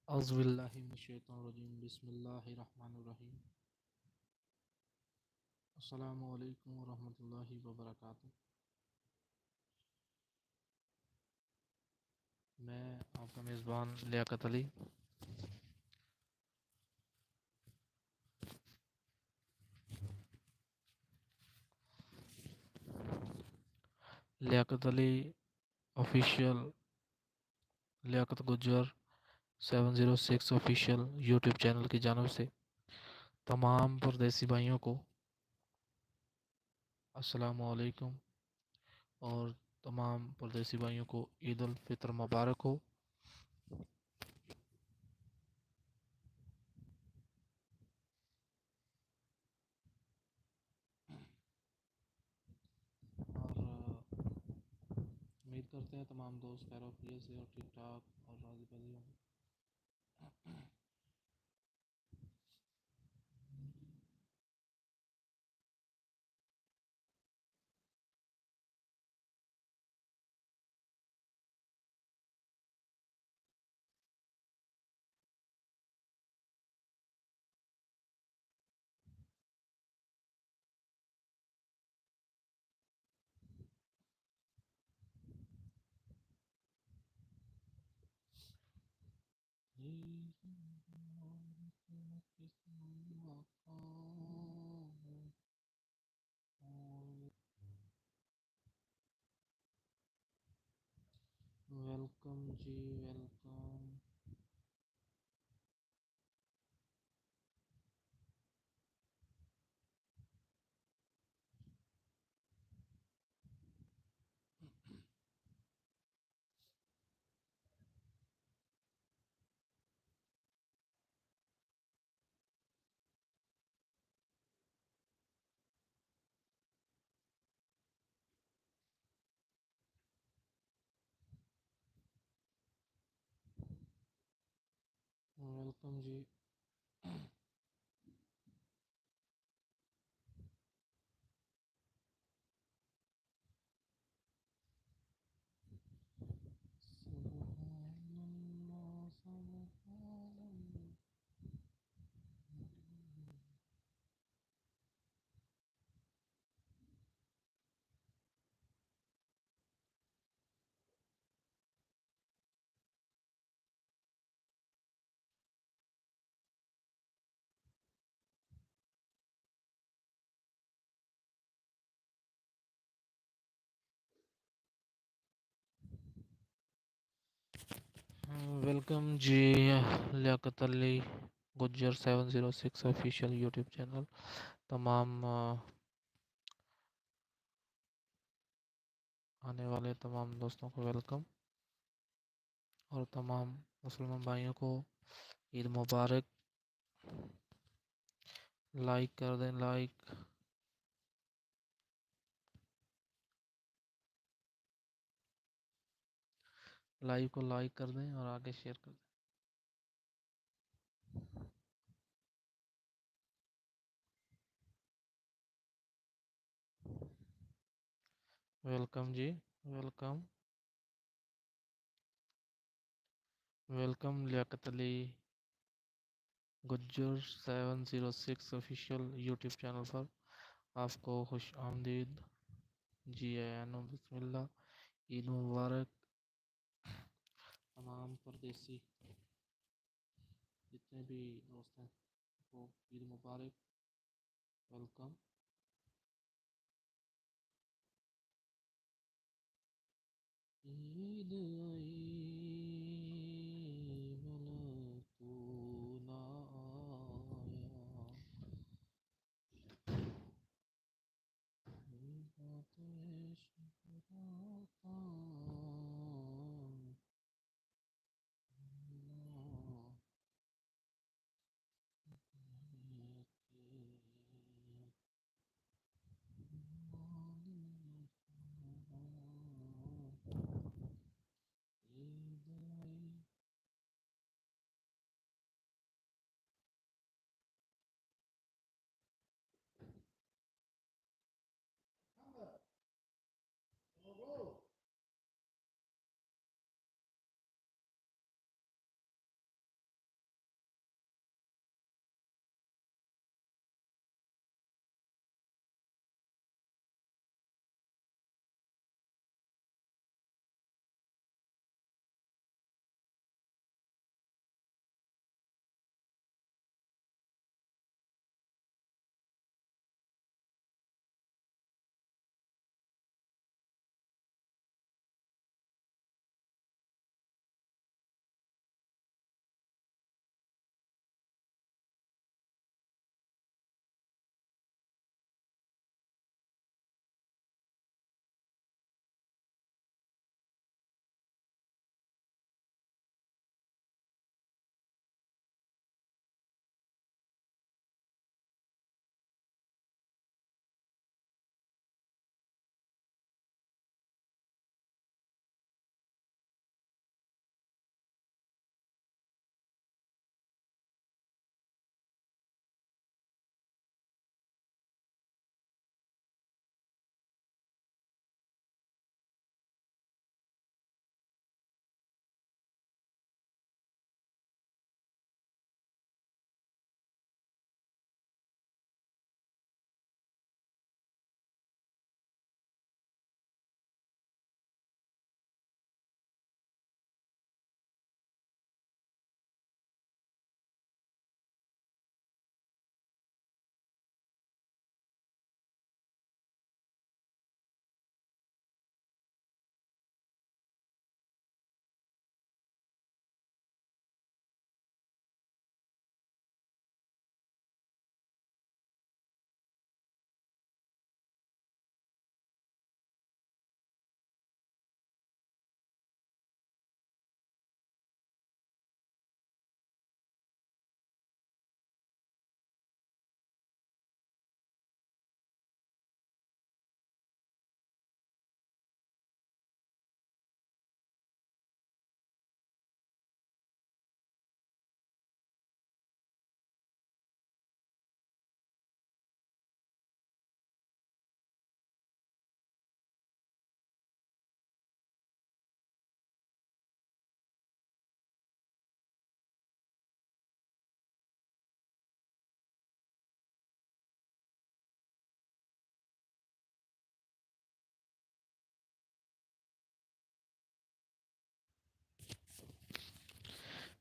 اعوذ باللہ من الشیطان الرجیم بسم اللہ الرحمن الرحیم السلام علیکم ورحمۃ اللہ وبرکاتہ۔ میں آپ کا میزبان لیاقت علی لیاقت علی آفیشیل لیاقت گجر 706 آفیشیل یوٹیوب چینل کی جانب سے تمام پردیسی بھائیوں کو السلام علیکم، اور تمام پردیسی بھائیوں کو عید الفطر مبارک ہو۔ اور امید کرتے ہیں تمام دوست خیر و عافیت سے اور ٹھیک ٹھاک اور راضی باضی ہوں گے۔ ویلکم جی، ویلکم۔ ویلکم جی۔ سبحان اللہ، سبحان اللہ۔ ویلکم جی، لیاقت علی گجر 706 آفیشیل یوٹیوب چینل تمام آنے والے تمام دوستوں کو ویلکم، اور تمام مسلمان بھائیوں کو عید مبارک۔ لائک کر دیں، لائیو کو لائک کر دیں اور آگے شیئر کر دیں۔ ویلکم جی، ویلکم، ویلکم لیاقت علی گجر 706 آفیشیل یوٹیوب چینل پر آپ کو خوش آمدید۔ جی آئینو، بسم اللہ، عید مبارک۔ تمام پردیسی جتنے بھی دوست ہیں وہ عید مبارک، ویلکم۔ عید آئی بھلا تو نہ آیا، بات عشق براتا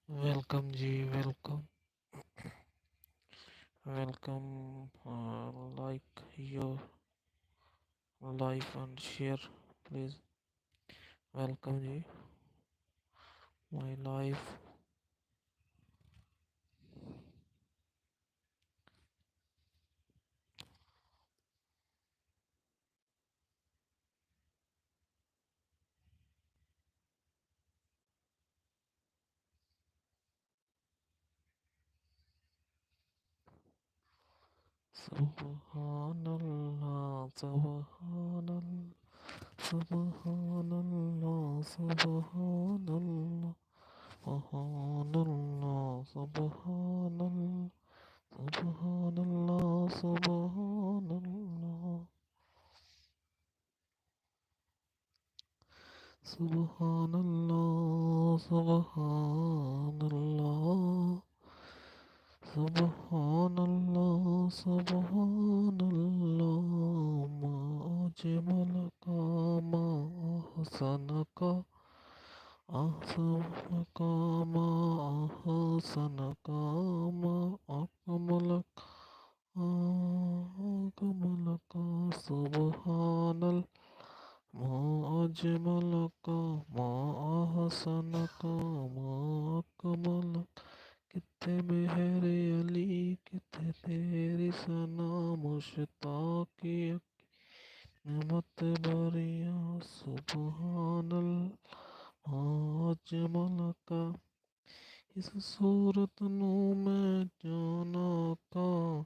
ویلکم جی welcome welcome like your life and share please welcome جی مائی لائف سبحان اللہ سبحان اللہ سبحان اللہ سبحان اللہ سبحان اللہ سبحان اللہ سبحان اللہ سبحان اللہ سبحان اللہ سبحان اللہ سبحان اللہ سبحان اللہ ما اجمل کا ما احسن کا احسن کا ما احسن کا ما اکمل کا اکمل کا سبحان اللہ ما اجمل کا ما احسن کا ما اکمل کتے میرے علی کتے تیری ثنا مشتاقی نعمت بریاں سبحان اللہ اجمل کا اس صورت نو میں جانا کا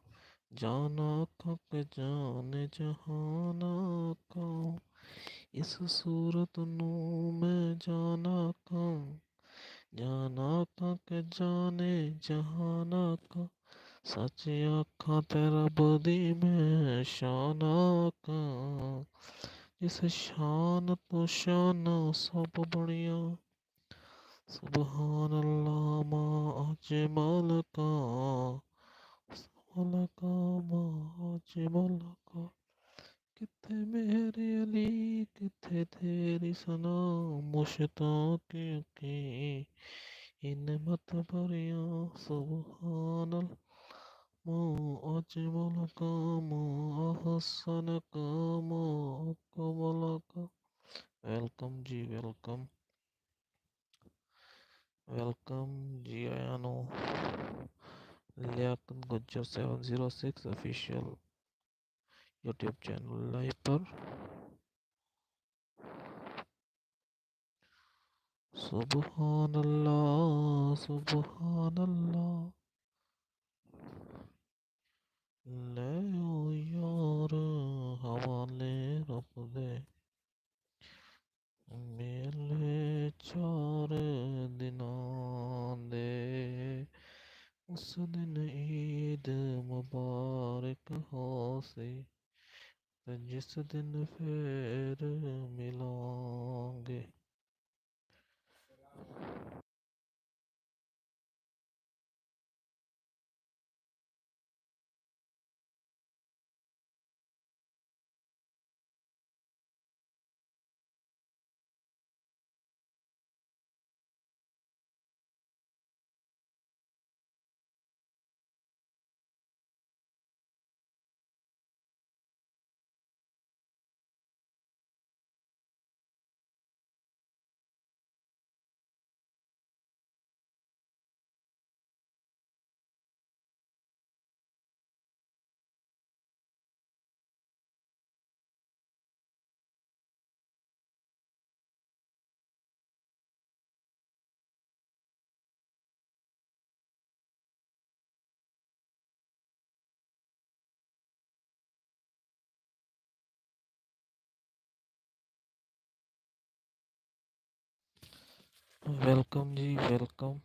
کہ جان جہانا کا اس صورت نو میں جانا کا کہ جانے جہانا کا سچ آکھاں تیرا بدی میں شانہ کا جس شان تو شانہ سب بڑیا سبحان اللہ ما اجمل کا اجمل کا ما اجمل کا کتھے میرے علی کتھے تیری ثنا مشتاق کی نعمت بریاں سبحان اللہ ما اجمل کا ما احسن کا ما اکمل کا ویلکم جی ویلکم ویلکم جی آیانو لیاقت گجر 706 آفیشیل یوٹیوب چینل لائف پر سبحان اللہ سبحان اللہ لے او یار حوالے رب دے میلے چار دناں دے اس دن عید مبارک ہو سی جس دن پھر ملیں گے ویلکم جی ویلکم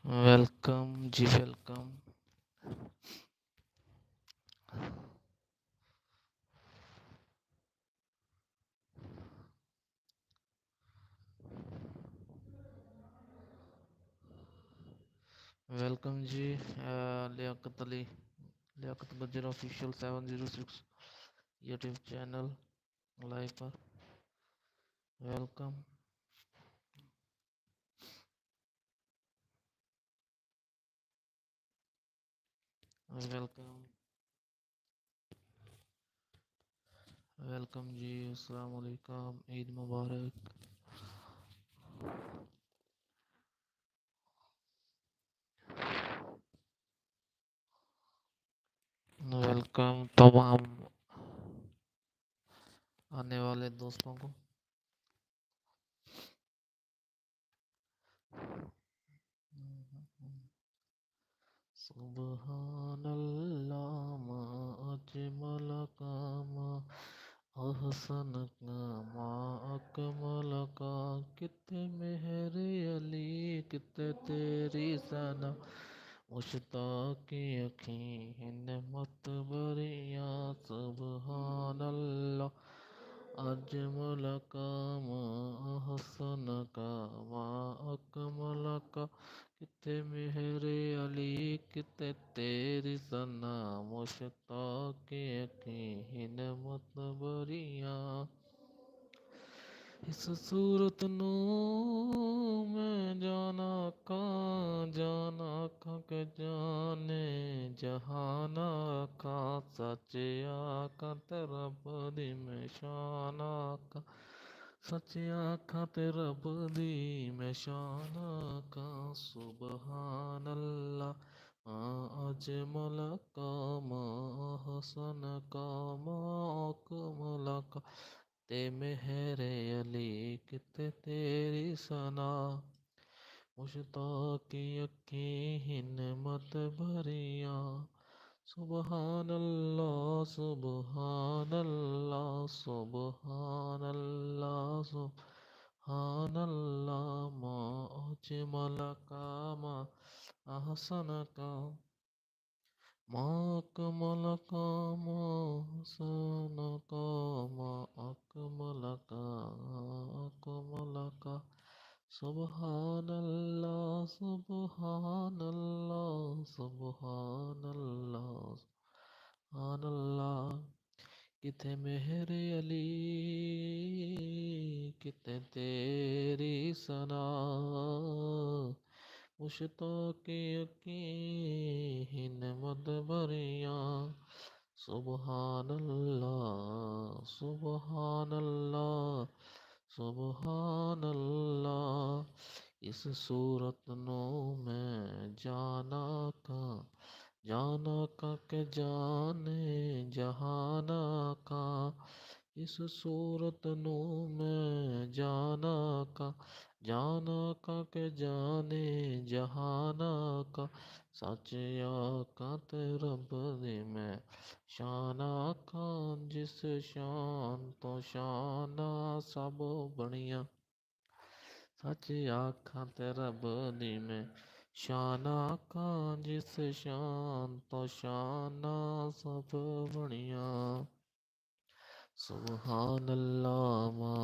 ویلکم جی ویلکم. ویلکم جی لیاقت علی لیاقت گجر آفیشیل 706 یوٹیوب چینل لائف پر ویلکم. ویلکم ویلکم جی. السلام علیکم. عید مبارک. ویلکم تمام آنے والے دوستوں کو. سبحان اللہ ما اجمل کا ما احسن کا ما اکمل کا. کتنے مہر علی کتنے تیری ثنا مشتاق کی یقین مت بریا. سبحان اللہ اجمل کا ما احسن کا ما اکمل کا. کتنے مہر علی کتنے تیری ثنا مشتاق کی یقین مت بریا. اس صورت نو میں جانا کا کہ جانے جہانا کا. سچیا کا تیرا بدی میں شانہ کا سچیا کا تیرا بدی میں شانہ کا. سبحان اللہ ما اجمل کا ما حسن کا ما اکمل کا. تے مہر علی کتے تیری ثنا مشتاق کی یقین مت بھریاں. سبحان اللہ سبحان اللہ سبحان اللہ سبحان اللہ ما اجمل کا ما احسن کا ما اکمل کا ما حسن کا ما اکمل کا اکمل کا. سبحان اللہ سبحان اللہ سبحان اللہ سبحان اللہ. کتنے مہر علی کتنے تیری ثنا مشتاق کی یقین مت بریاں. سبحان اللہ سبحان اللہ سبحان اللہ. اس صورت نو میں جانا کا کہ جانے جہانا کا. اس صورت نو میں جانا کا کہ جانے جہانا کا. سچیا کا تیرا بدی میں شانہ کا جس شان تو شانہ سب بڑیاں. سچ آکھاں تیرا بدی میں شان آکھاں جس شان تو شان سب بڑیاں. سبحان اللہ ما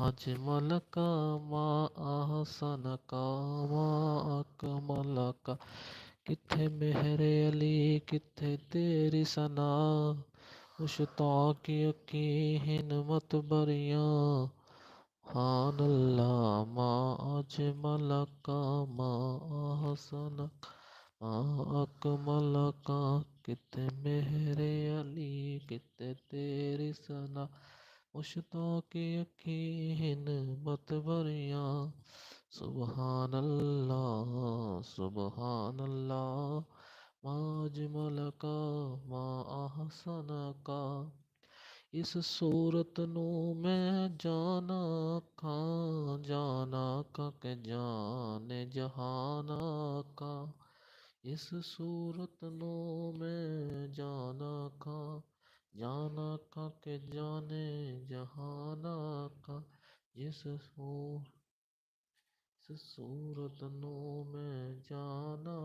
اجمل کا ما احسن کا ما اکمل کا. کتھے مہر علی کتھے تیری ثنا مشتاق کی یقین مت بریاں. سبحان اللہ ما اجمل کا ما احسن کا ما اکمل کا. کتنے مہر علی کتنے تیری ثنا مشتاق کی یقین مت بریاں. سبحان اللہ سبحان اللہ ما اجمل کا ما احسن کا. اس صورت نو میں جانا کا کہ جانے جہانا کا. اس صورت نو میں جانا کا کہ جانے جہانا کا. جس صورت نو میں جانا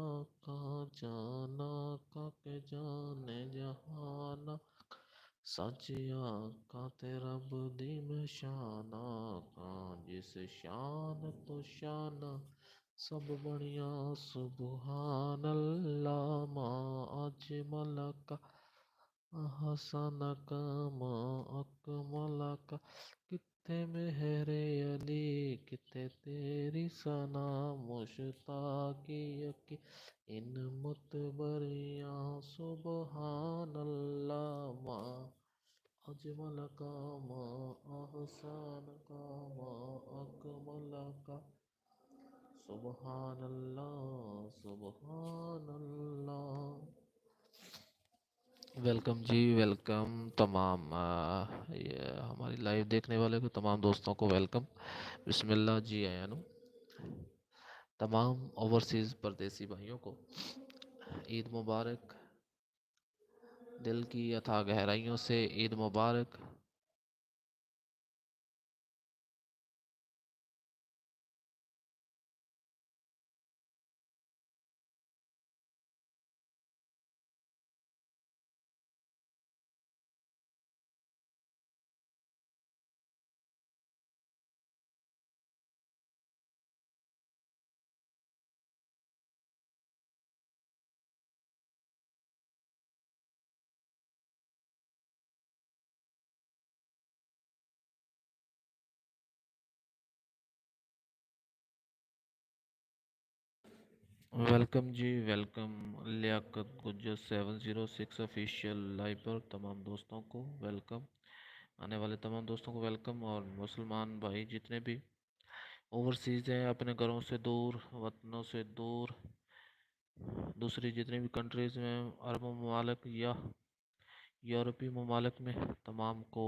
کا کہ جانے جہانا سچیا کا رب دی میں شانا کا جس شان تو شان سب بڑھیا سبحان اللہ ما اجمل کا احسن کا ما اکمل کا کتے مہر علی کتے تیری ثنا مشتاقی کی ان متبریاں سبحان اللہ ما اجمل کا ما احسن کا ما اکمل کا سبحان اللہ سبحان اللہ۔ ویلکم جی ویلکم تمام یہ ہماری لائیو دیکھنے والے کو تمام دوستوں کو ویلکم۔ بسم اللہ جی آیانو تمام اوورسیز پردیسی بھائیوں کو عید مبارک، دل کی اتھا گہرائیوں سے عید مبارک۔ ویلکم جی ویلکم لیاقت گجر 706 آفیشیل لائیو پر تمام دوستوں کو ویلکم، آنے والے تمام دوستوں کو ویلکم، اور مسلمان بھائی جتنے بھی اوورسیز ہیں، اپنے گھروں سے دور، وطنوں سے دور، دوسری جتنی بھی کنٹریز میں، عرب ممالک یا یورپی ممالک میں، تمام کو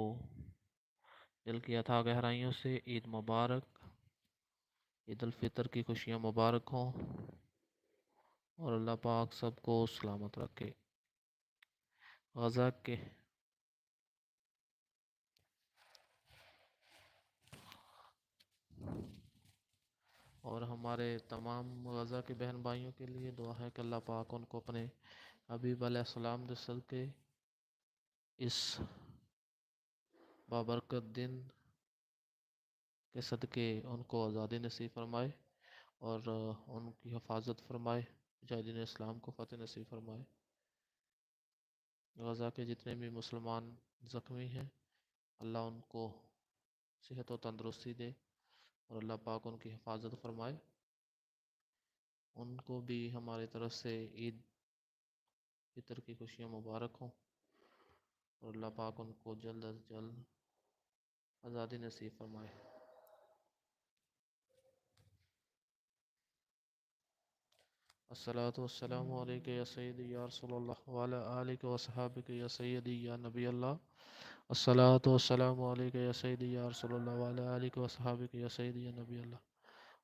دل کی اتھا گہرائیوں سے عید مبارک، عید الفطر کی خوشیاں مبارک ہوں، اور اللہ پاک سب کو سلامت رکھے۔ غزہ کے اور ہمارے تمام غزہ کے بہن بھائیوں کے لیے دعا ہے کہ اللہ پاک ان کو اپنے حبیب علیہ السلام کے صدقے اس بابرکت دن کے صدقے ان کو آزادی نصیب فرمائے، اور ان کی حفاظت فرمائے، مجاہدین اسلام کو فتح نصیب فرمائے۔ غزہ کے جتنے بھی مسلمان زخمی ہیں، اللہ ان کو صحت و تندرستی دے، اور اللہ پاک ان کی حفاظت فرمائے۔ ان کو بھی ہماری طرف سے عید فطر کی خوشیاں مبارک ہوں، اور اللہ پاک ان کو جلد از جلد آزادی نصیب فرمائے۔ الصلاۃ والسلام علیکہ یا سیدی یا رسول اللہ وعلی آلک و صحابک یا سیدی یا نبی اللہ۔ الصلاۃ والسلام علیکہ یا سیدی یا رسول اللہ وعلی آلک و صحابک یا سیدی یا نبی اللہ۔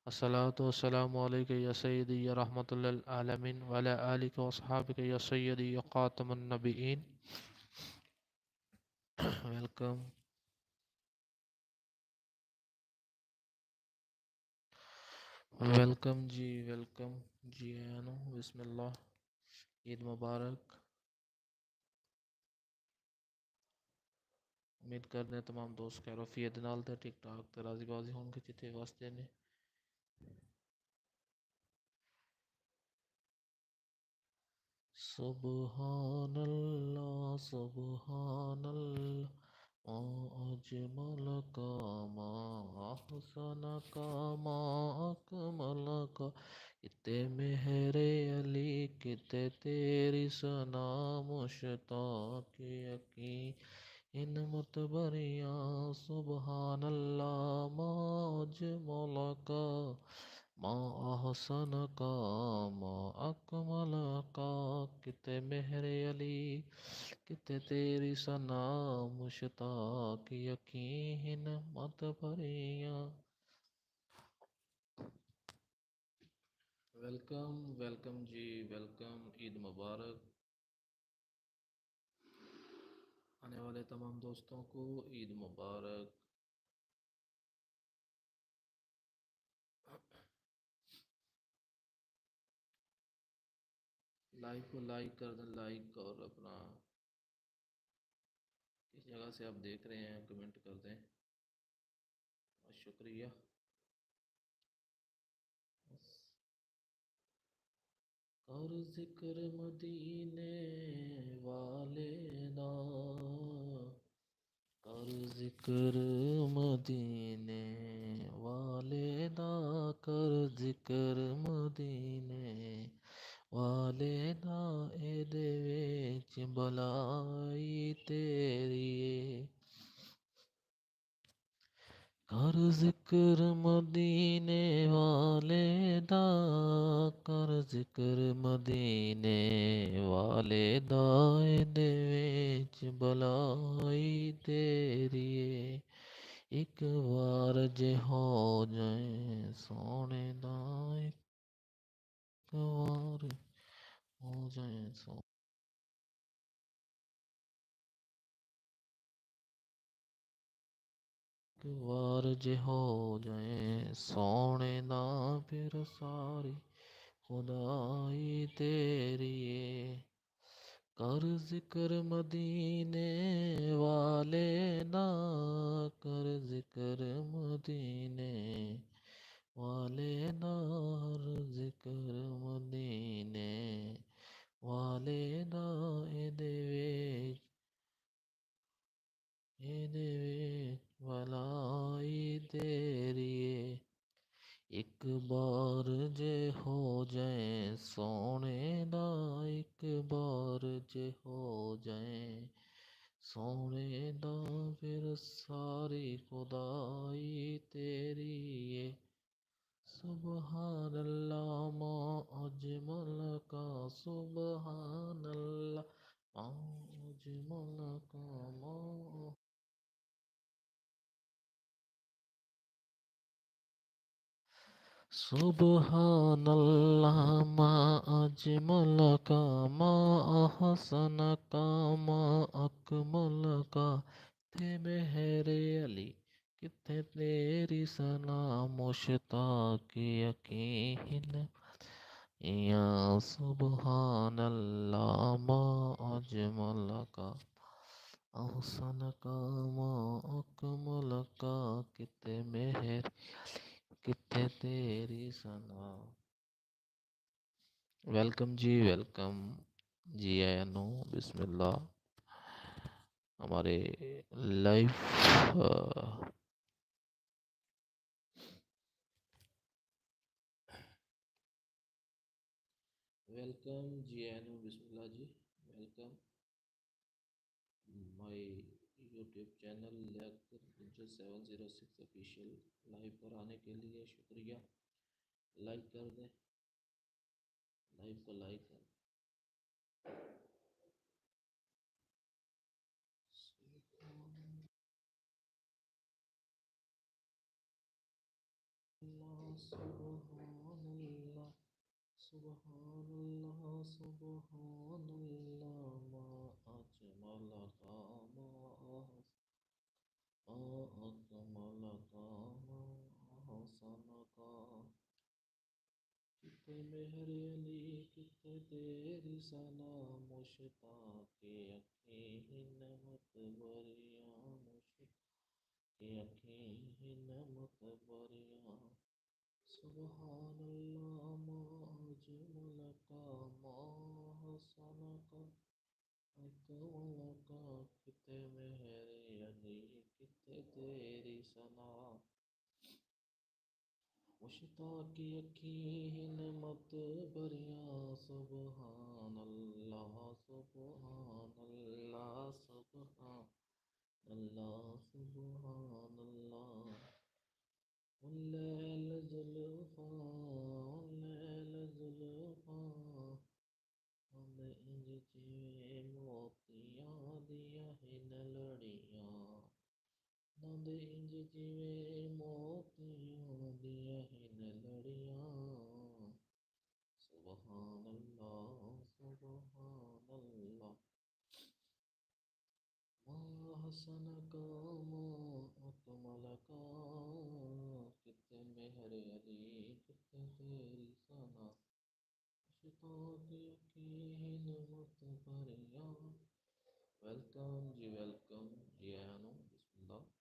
الصلاۃ والسلام علیکہ یا سیدی یا رحمت للعالمین وعلی آلک و صحابک یا سیدی یا خاتم النبیین۔ ویلکم ویلکم جی ویلکم جی آیانو بسم اللہ، عید مبارک۔ امید کرتے ہیں تمام دوست خیر و فیت نال تے ٹھیک ٹھاک تے راضی بازی ہون کے جتے واسطے نے۔ سبحان اللہ سبحان اللہ ما اجمل کا ما احسن کا ما اکمل کا کتے مہر علی کتے تیری ثنا مشتاق یقین ان متبریاں سبحان اللہ ما اجمل کا ما احسن کا ما اکمل کا کتے مہر علی کتے تیری ثنا مشتاق یقین متبریاں۔ ویلکم ویلکم جی ویلکم، عید مبارک، آنے والے تمام دوستوں کو عید مبارک۔ لائف کو لائک کر دیں، لائک، اور اپنا کس جگہ سے آپ دیکھ رہے ہیں کمنٹ کر دیں، اور شکریہ. اور ذکر مدینے والے دا، کر ذکر مدینے والے دا، کر ذکر مدینے والے دا، اے دے وچ بلائی تیری ہے. کر ذکر مدینے والے دا، کر ذکر مدینے والے دا، اے دے وچ بلائی تیری ہے. ایک بار جے ہو جائیں سونے دا، ایک بار ہو جائیں سونے وار جے ہو جائیں سونے دا، پھر ساری خدائی تیری ہے. کر ذکر مدینے والے دا، کر ذکر مدینے والے دا، ہر ذکر مدینے والے دا، اے دے وچ بلائی تیری ہے. ایک بار جے ہو جائیں سونے دا، ایک بار جے ہو جائیں سونے دا، پھر ساری خدائی تیری ہے. سبحان اللہ ما اجمل کا، سبحان اللہ ما اجمل کا، ما سبحان اللہ ما اجمل کا، ما احسن کا، ما اکمل کا. تھے مہر علی کتنے تیری ثنا، مشتاق یقین یا سبحان اللہ ما اجمل کا، احسن کا، ما اکمل کا. کتنے مہر کتنے تیری ثنا. ویلکم جی، ویلکم جی اینو، بسم اللہ. ہمارے لائف ویلکم جی اینو، بسم اللہ جی، welcome my YouTube channel Liaquat 706 official. Life پر آنے کے لیے شکریہ. لائک کر دیں، لائف کو لائک کر دیں. سبحان اللہ، سبحان اللہ، سبحان اللہ ما اجمل کا، ما اکمل کا، ما احسن کا. کتنے مہر علی کتنے تیری ثنا، مشتاق یقین نعمت بریا، مشتاق یقین نعمت بریا. سبحان اللہ ما اجمل کا، ما احسن کا، اکمل کا. کتنے مہر علی کتنے تیری ثنا، مشتاق یقین مت بریا. سبحان اللہ، سبحان اللہ، سبحان اللہ، سبحان اللہ. اللیل زلفاں، اللیل زلفاں، ہم انج جویں موتیاں دیاں ہن لڑیاں. نند انج جویں موتیاں دیاں ہن لڑیاں. سبحان اللہ، سبحان اللہ. ما حسن کا، ما اکمل کا. کتنے مہر علی کتنے تیری ثنا، बहुत यकीन मुत पर या वेलकम जी, वेलकम जी आया नो बिस्मिल्लाह।